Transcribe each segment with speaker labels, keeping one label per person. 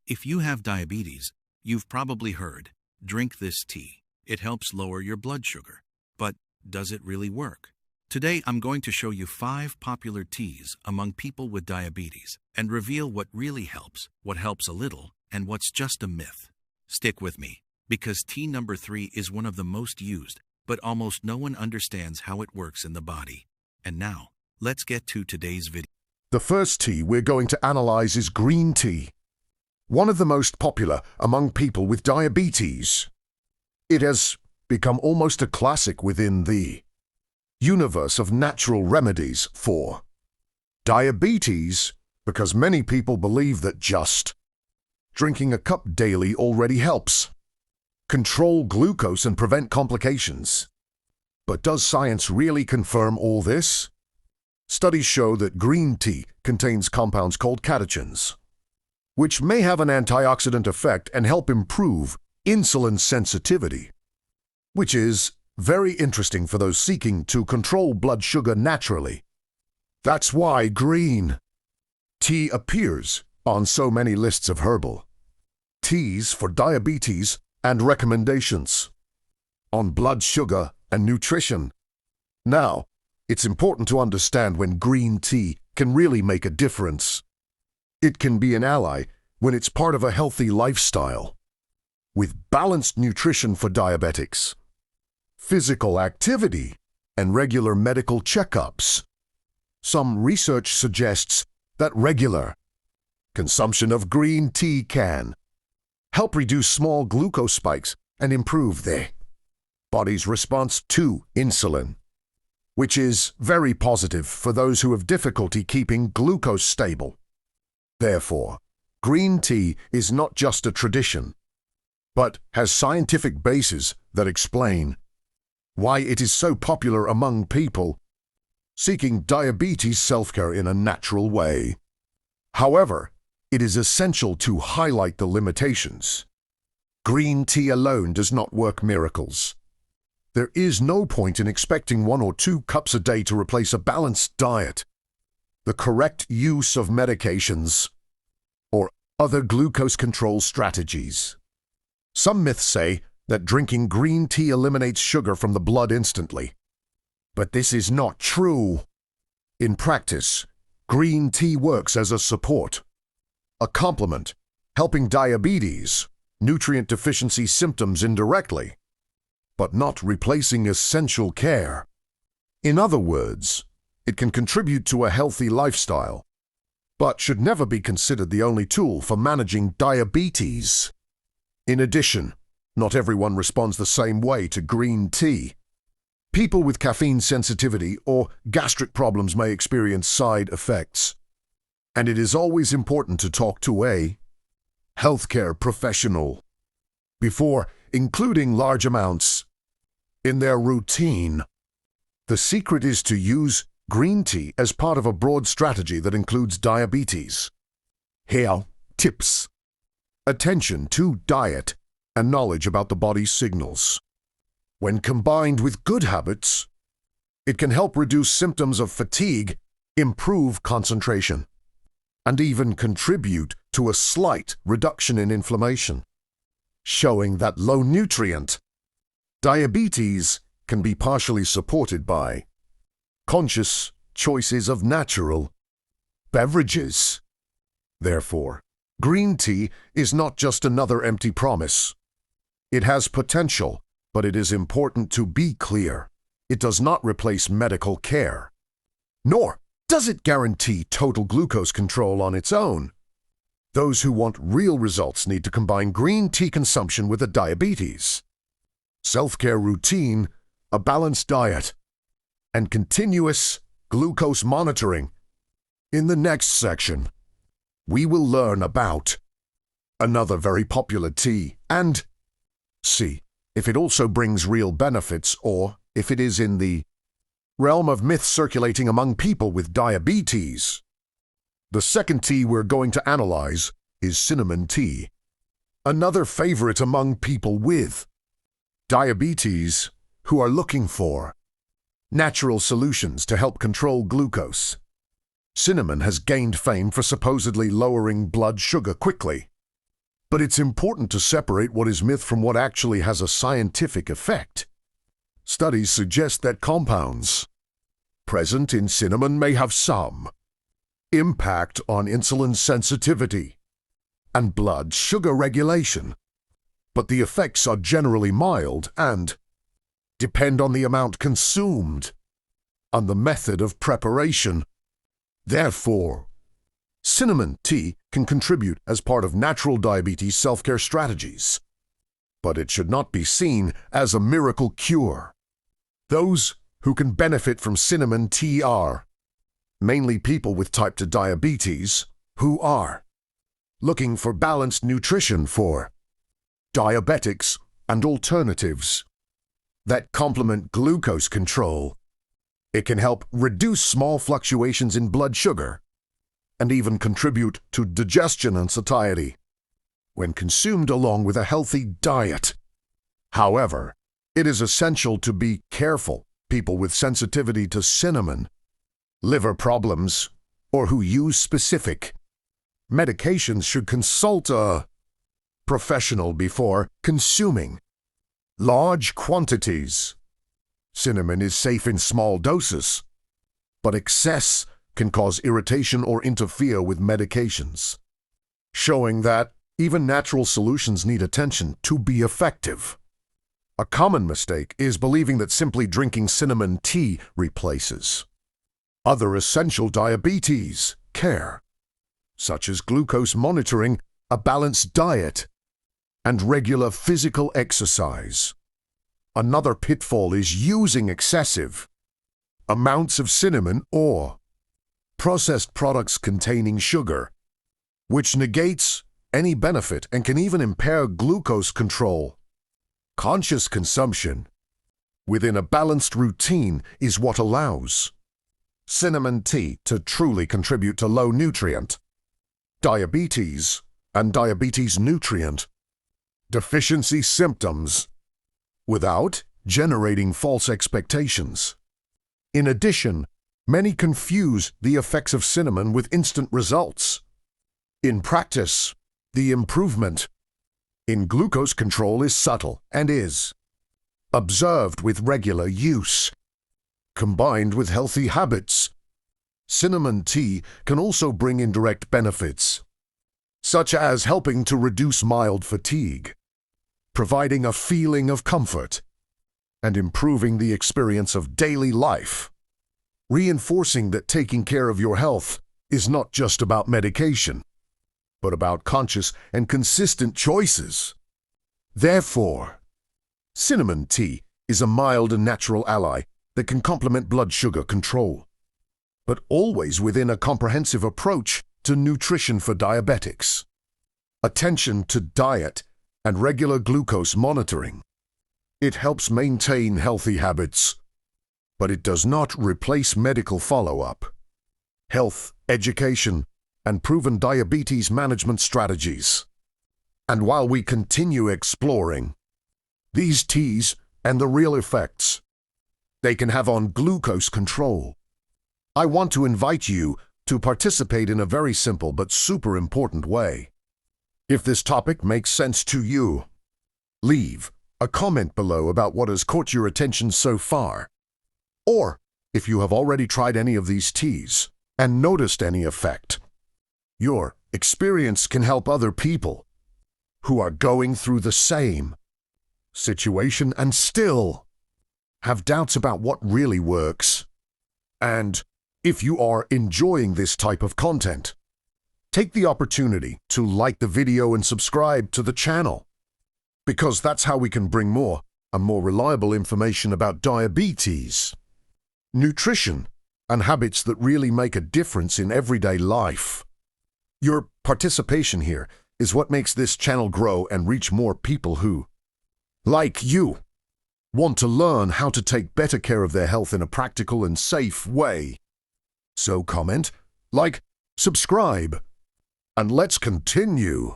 Speaker 1: If you have diabetes, you've probably heard, drink this tea. It helps lower your blood sugar. But does it really work? Today I'm going to show you 5 popular teas among people with diabetes and reveal what really helps, what helps a little, and what's just a myth. Stick with me, because tea number 3 is one of the most used, but almost no one understands how it works in the body. And now, let's get to today's video.
Speaker 2: The first tea we're going to analyze is green tea, one of the most popular among people with diabetes. It has become almost a classic within the universe of natural remedies for diabetes, because many people believe that just drinking a cup daily already helps control glucose and prevent complications. But does science really confirm all this? Studies show that green tea contains compounds called catechins, which may have an antioxidant effect and help improve insulin sensitivity, which is very interesting for those seeking to control blood sugar naturally. That's why green tea appears on so many lists of herbal teas for diabetes and recommendations on blood sugar and nutrition. Now, it's important to understand when green tea can really make a difference. It can be an ally when it's part of a healthy lifestyle, with balanced nutrition for diabetics, physical activity, and regular medical checkups. Some research suggests that regular consumption of green tea can help reduce small glucose spikes and improve the body's response to insulin, which is very positive for those who have difficulty keeping glucose stable. Therefore, green tea is not just a tradition, but has scientific bases that explain why it is so popular among people seeking diabetes self-care in a natural way. However, it is essential to highlight the limitations. Green tea alone does not work miracles. There is no point in expecting 1 or 2 cups a day to replace a balanced diet, the correct use of medications, or other glucose control strategies. Some myths say that drinking green tea eliminates sugar from the blood instantly, but this is not true. In practice, green tea works as a support, a complement, helping diabetes, nutrient deficiency symptoms indirectly, but not replacing essential care. In other words, it can contribute to a healthy lifestyle, but should never be considered the only tool for managing diabetes. In addition, not everyone responds the same way to green tea. People with caffeine sensitivity or gastric problems may experience side effects, and it is always important to talk to a healthcare professional before including large amounts in their routine. The secret is to use green tea as part of a broad strategy that includes diabetes. Here, tips. Attention to diet and knowledge about the body's signals. When combined with good habits, it can help reduce symptoms of fatigue, improve concentration, and even contribute to a slight reduction in inflammation, showing that low-nutrient diabetes can be partially supported by conscious choices of natural beverages. Therefore, green tea is not just another empty promise. It has potential, but it is important to be clear. It does not replace medical care, nor does it guarantee total glucose control on its own. Those who want real results need to combine green tea consumption with a diabetes self-care routine, a balanced diet, and continuous glucose monitoring. In the next section, we will learn about another very popular tea and see if it also brings real benefits or if it is in the realm of myths circulating among people with diabetes. The second tea we're going to analyze is cinnamon tea, another favorite among people with diabetes who are looking for natural solutions to help control glucose. Cinnamon has gained fame for supposedly lowering blood sugar quickly, But it's important to separate what is myth from what actually has a scientific effect. Studies suggest that compounds present in cinnamon may have some impact on insulin sensitivity and blood sugar regulation, but the effects are generally mild and depend on the amount consumed and the method of preparation. Therefore, cinnamon tea can contribute as part of natural diabetes self-care strategies, but it should not be seen as a miracle cure. Those who can benefit from cinnamon tea are mainly people with type 2 diabetes who are looking for balanced nutrition, for diabetics and alternatives that complement glucose control. It can help reduce small fluctuations in blood sugar and even contribute to digestion and satiety when consumed along with a healthy diet. However, it is essential to be careful. People with sensitivity to cinnamon, liver problems, or who use specific medications should consult a professional before consuming large quantities. Cinnamon is safe in small doses, but excess can cause irritation or interfere with medications, showing that even natural solutions need attention to be effective. A common mistake is believing that simply drinking cinnamon tea replaces other essential diabetes care, such as glucose monitoring, a balanced diet, and regular physical exercise. Another pitfall is using excessive amounts of cinnamon or processed products containing sugar, which negates any benefit and can even impair glucose control. Conscious consumption within a balanced routine is what allows cinnamon tea to truly contribute to low nutrient diabetes and diabetes nutrient deficiency symptoms without generating false expectations. In addition, many confuse the effects of cinnamon with instant results. In practice, the improvement in glucose control is subtle and is observed with regular use. Combined with healthy habits, cinnamon tea can also bring indirect benefits, such as helping to reduce mild fatigue, providing a feeling of comfort, and improving the experience of daily life, reinforcing that taking care of your health is not just about medication, but about conscious and consistent choices. Therefore, cinnamon tea is a mild and natural ally that can complement blood sugar control, but always within a comprehensive approach to nutrition for diabetics. Attention to diet and regular glucose monitoring. It helps maintain healthy habits, but it does not replace medical follow-up, health education, and proven diabetes management strategies. And while we continue exploring these teas and the real effects they can have on glucose control, I want to invite you to participate in a very simple but super important way. If this topic makes sense to you, leave a comment below about what has caught your attention so far. Or if you have already tried any of these teas and noticed any effect, your experience can help other people who are going through the same situation and still have doubts about what really works. And if you are enjoying this type of content, take the opportunity to like the video and subscribe to the channel, because that's how we can bring more and more reliable information about diabetes, nutrition, and habits that really make a difference in everyday life. Your participation here is what makes this channel grow and reach more people who, like you, want to learn how to take better care of their health in a practical and safe way. So comment, like, subscribe, and let's continue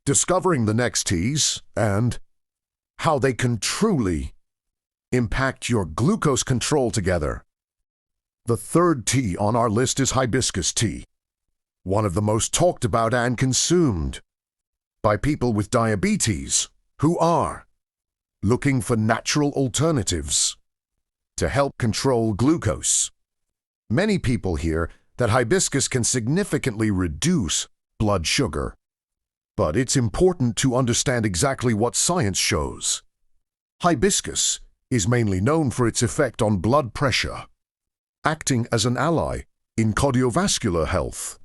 Speaker 2: discovering the next teas and how they can truly impact your glucose control together. The third tea on our list is hibiscus tea, one of the most talked about and consumed by people with diabetes who are looking for natural alternatives to help control glucose. Many people hear that hibiscus can significantly reduce blood sugar. But it's important to understand exactly what science shows. Hibiscus is mainly known for its effect on blood pressure, acting as an ally in cardiovascular health,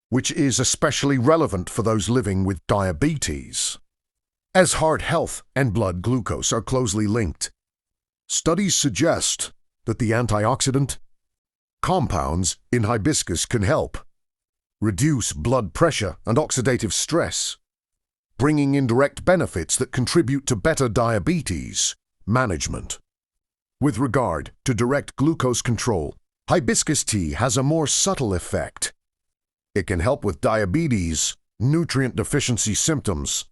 Speaker 2: which is especially relevant for those living with diabetes. As heart health and blood glucose are closely linked, studies suggest that the antioxidant compounds in hibiscus can help reduce blood pressure and oxidative stress, bringing in direct benefits that contribute to better diabetes management. With regard to direct glucose control, hibiscus tea has a more subtle effect. It can help with diabetes, nutrient deficiency symptoms,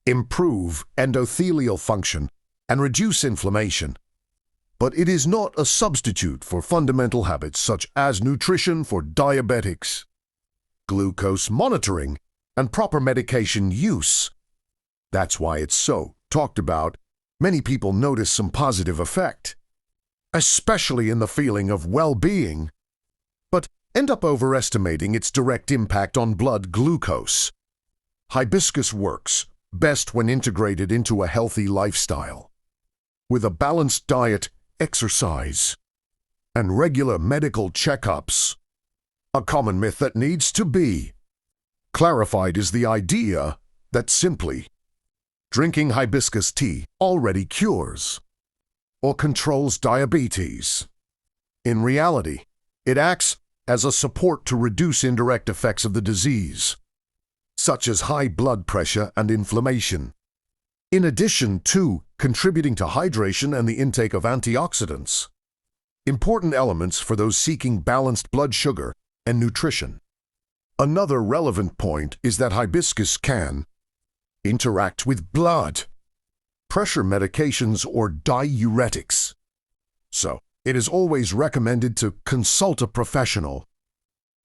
Speaker 2: improve endothelial function, and reduce inflammation. But it is not a substitute for fundamental habits such as nutrition for diabetics, glucose monitoring, and proper medication use. That's why it's so talked about. Many people notice some positive effect, especially in the feeling of well-being, but end up overestimating its direct impact on blood glucose. Hibiscus works best when integrated into a healthy lifestyle. With a balanced diet, exercise, and regular medical checkups. A common myth that needs to be clarified is the idea that simply drinking hibiscus tea already cures or controls diabetes. In reality, it acts as a support to reduce indirect effects of the disease, such as high blood pressure and inflammation, in addition to contributing to hydration and the intake of antioxidants, important elements for those seeking balanced blood sugar and nutrition. Another relevant point is that hibiscus can interact with blood pressure medications or diuretics. So, it is always recommended to consult a professional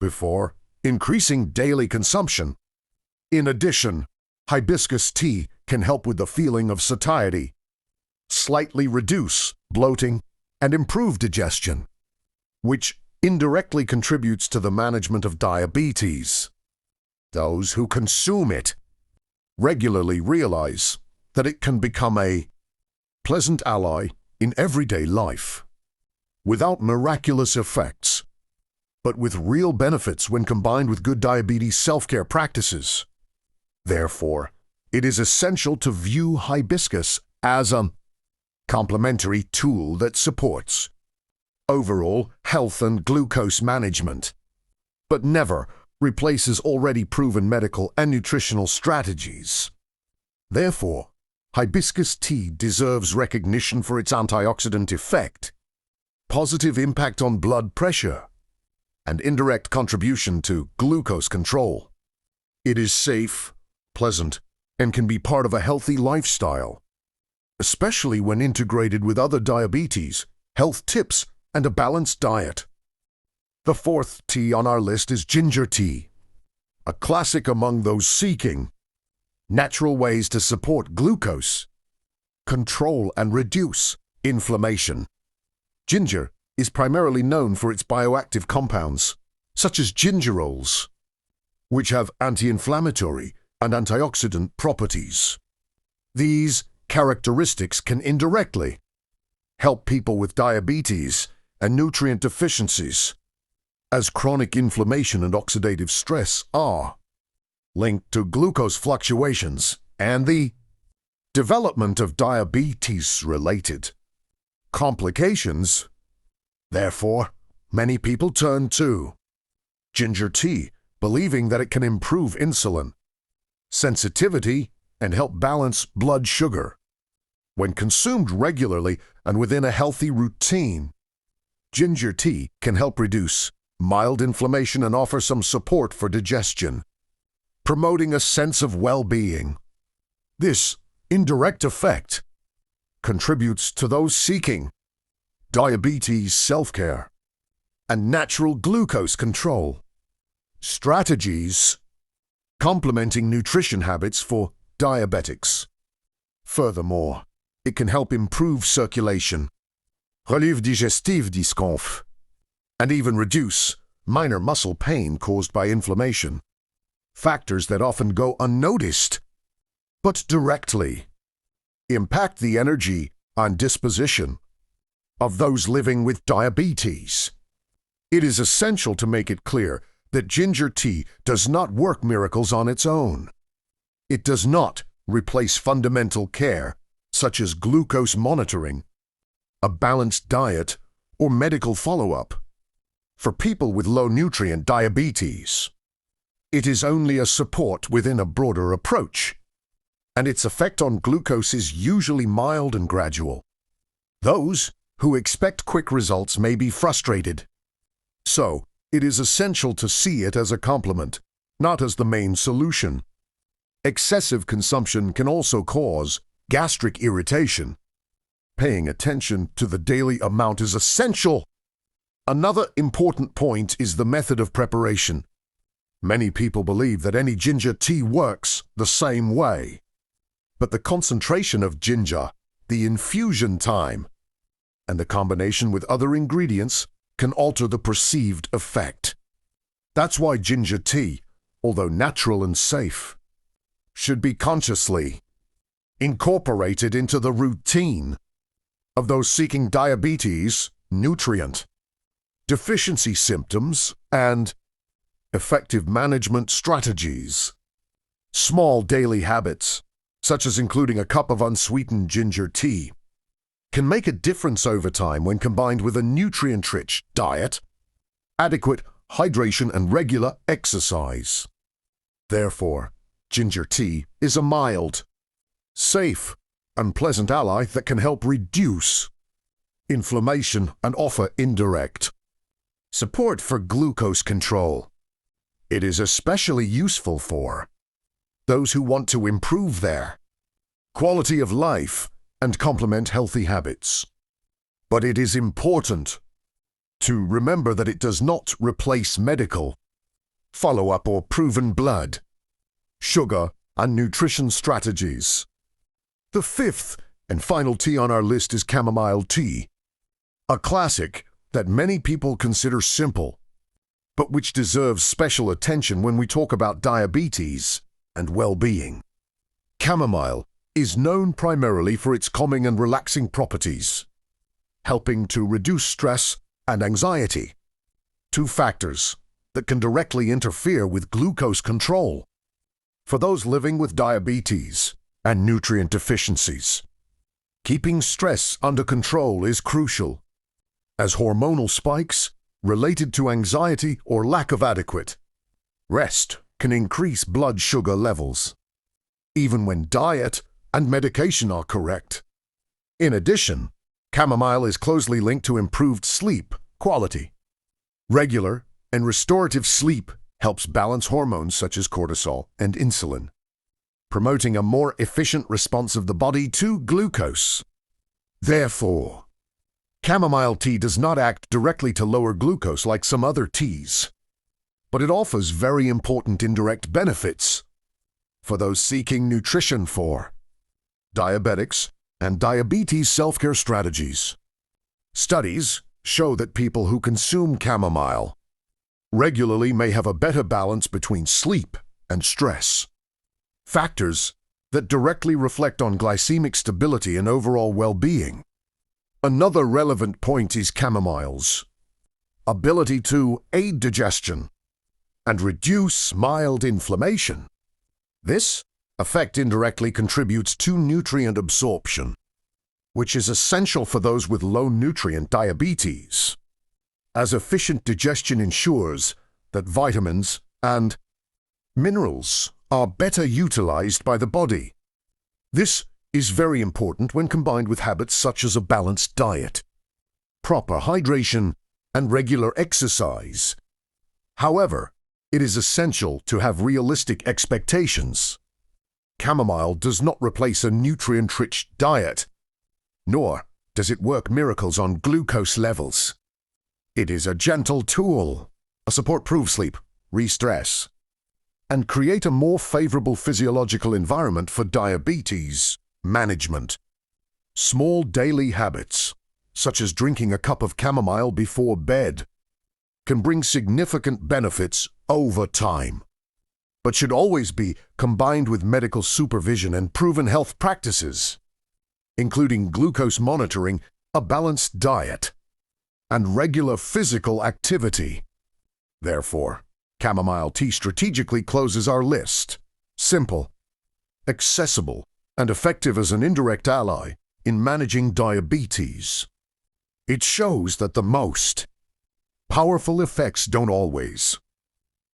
Speaker 2: before increasing daily consumption. In addition, hibiscus tea can help with the feeling of satiety, slightly reduce bloating, and improve digestion, which indirectly contributes to the management of diabetes. Those who consume it regularly realize that it can become a pleasant ally in everyday life, without miraculous effects, but with real benefits when combined with good diabetes self-care practices. Therefore, it is essential to view hibiscus as a complementary tool that supports overall health and glucose management, but never replaces already proven medical and nutritional strategies. Therefore, hibiscus tea deserves recognition for its antioxidant effect, positive impact on blood pressure, and indirect contribution to glucose control. It is safe, pleasant, and can be part of a healthy lifestyle, especially when integrated with other diabetes, health tips, and a balanced diet. The fourth tea on our list is ginger tea, a classic among those seeking natural ways to support glucose, control and reduce inflammation. Ginger is primarily known for its bioactive compounds, such as gingerols, which have anti-inflammatory and antioxidant properties. These characteristics can indirectly help people with diabetes and nutrient deficiencies, as chronic inflammation and oxidative stress are linked to glucose fluctuations and the development of diabetes-related complications. Therefore, many people turn to ginger tea, believing that it can improve insulin sensitivity and help balance blood sugar. When consumed regularly and within a healthy routine, ginger tea can help reduce mild inflammation and offer some support for digestion, promoting a sense of well-being. This indirect effect contributes to those seeking diabetes self-care and natural glucose control strategies. complementing nutrition habits for diabetics. Furthermore, it can help improve circulation, relieve digestive discomfort, and even reduce minor muscle pain caused by inflammation, factors that often go unnoticed, but directly impact the energy and disposition of those living with diabetes. It is essential to make it clear that ginger tea does not work miracles on its own. It does not replace fundamental care, such as glucose monitoring, a balanced diet, or medical follow-up. For people with low-nutrient diabetes, it is only a support within a broader approach, and its effect on glucose is usually mild and gradual. Those who expect quick results may be frustrated. So, it is essential to see it as a complement, not as the main solution. Excessive consumption can also cause gastric irritation. Paying attention to the daily amount is essential. Another important point is the method of preparation. Many people believe that any ginger tea works the same way. But the concentration of ginger, the infusion time, and the combination with other ingredients can alter the perceived effect. That's why ginger tea, although natural and safe, should be consciously incorporated into the routine of those seeking diabetes, nutrient deficiency symptoms, and effective management strategies. Small daily habits, such as including a cup of unsweetened ginger tea, can make a difference over time when combined with a nutrient-rich diet, adequate hydration, and regular exercise. Therefore, ginger tea is a mild, safe, and pleasant ally that can help reduce inflammation and offer indirect support for glucose control. It is especially useful for those who want to improve their quality of life and complement healthy habits. But it is important to remember that it does not replace medical follow-up or proven blood, sugar, and nutrition strategies. The fifth and final tea on our list is chamomile tea, a classic that many people consider simple, but which deserves special attention when we talk about diabetes and well-being. Chamomile is known primarily for its calming and relaxing properties, helping to reduce stress and anxiety, two factors that can directly interfere with glucose control. For those living with diabetes and nutrient deficiencies, keeping stress under control is crucial, as hormonal spikes related to anxiety or lack of adequate rest can increase blood sugar levels, even when diet and medication are correct. In addition, chamomile is closely linked to improved sleep quality. Regular and restorative sleep helps balance hormones such as cortisol and insulin, promoting a more efficient response of the body to glucose. Therefore, chamomile tea does not act directly to lower glucose like some other teas, but it offers very important indirect benefits for those seeking nutrition for diabetics and diabetes self-care strategies. Studies show that people who consume chamomile regularly may have a better balance between sleep and stress, factors that directly reflect on glycemic stability and overall well-being. Another relevant point is chamomile's ability to aid digestion and reduce mild inflammation. This effect indirectly contributes to nutrient absorption, which is essential for those with low-nutrient diabetes, as efficient digestion ensures that vitamins and minerals are better utilized by the body. This is very important when combined with habits such as a balanced diet, proper hydration, and regular exercise. However, it is essential to have realistic expectations. Chamomile does not replace a nutrient-rich diet, nor does it work miracles on glucose levels. It is a gentle tool, a support-proof sleep, re-stress, and create a more favorable physiological environment for diabetes management. Small daily habits, such as drinking a cup of chamomile before bed, can bring significant benefits over time, but should always be combined with medical supervision and proven health practices, including glucose monitoring, a balanced diet, and regular physical activity. Therefore, chamomile tea strategically closes our list. Simple, accessible, and effective as an indirect ally in managing diabetes. It shows that the most powerful effects don't always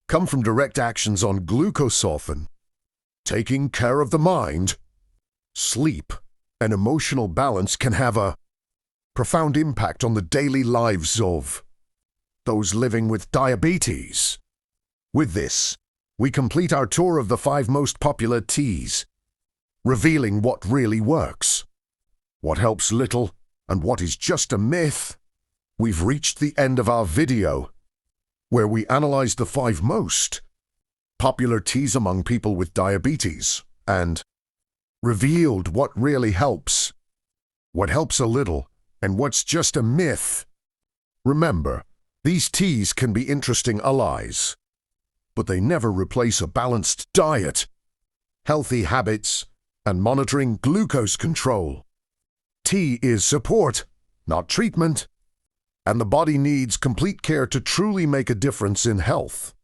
Speaker 2: come from direct actions on glucose often. Taking care of the mind, sleep, and emotional balance can have a profound impact on the daily lives of those living with diabetes. With this, we complete our tour of the 5 most popular teas, revealing what really works, what helps little, and what is just a myth. We've reached the end of our video, where we analyzed the 5 most popular teas among people with diabetes and revealed what really helps, what helps a little, and what's just a myth. Remember, these teas can be interesting allies, but they never replace a balanced diet, healthy habits, and monitoring glucose control. Tea is support, not treatment, and the body needs complete care to truly make a difference in health.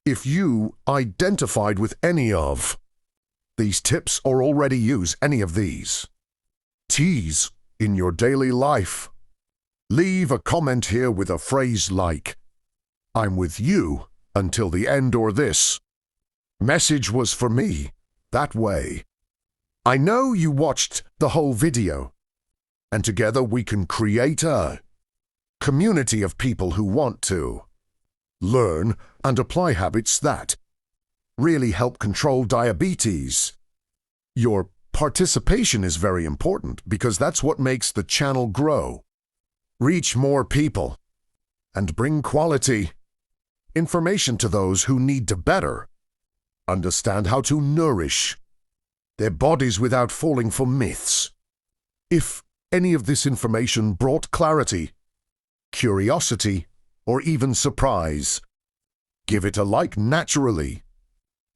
Speaker 2: If you identified with any of these tips or already use any of these teas in your daily life, leave a comment here with a phrase like, "I'm with you until the end," or "This message was for me." That way, I know you watched the whole video, and together we can create a community of people who want to learn and apply habits that really help control diabetes. Your participation is very important because that's what makes the channel grow, reach more people, and bring quality information to those who need to better understand how to nourish their bodies without falling for myths. If any of this information brought clarity, curiosity, or even surprise, give it a like naturally.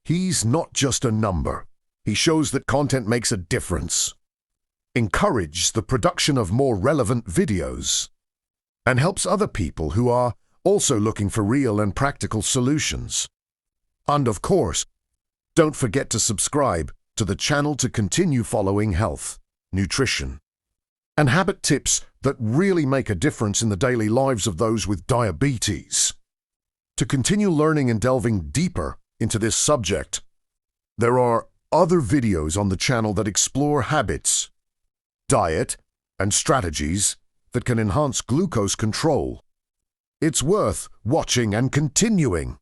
Speaker 2: He's not just a number. He shows that content makes a difference. Encourage the production of more relevant videos, and helps other people who are also looking for real and practical solutions. And of course, don't forget to subscribe to the channel to continue following health, nutrition, and habit tips that really make a difference in the daily lives of those with diabetes. To continue learning and delving deeper into this subject, there are other videos on the channel that explore habits, diet, and strategies that can enhance glucose control. It's worth watching and continuing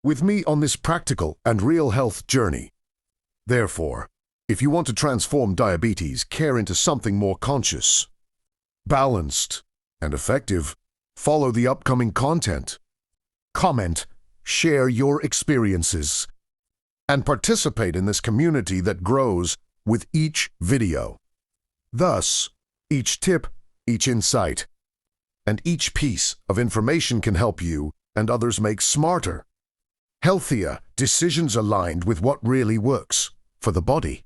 Speaker 2: with me on this practical and real health journey. Therefore, if you want to transform diabetes care into something more conscious, balanced, and effective, follow the upcoming content. Comment, share your experiences, and participate in this community that grows with each video. Thus, each tip, each insight, and each piece of information can help you and others make smarter, healthier decisions aligned with what really works for the body.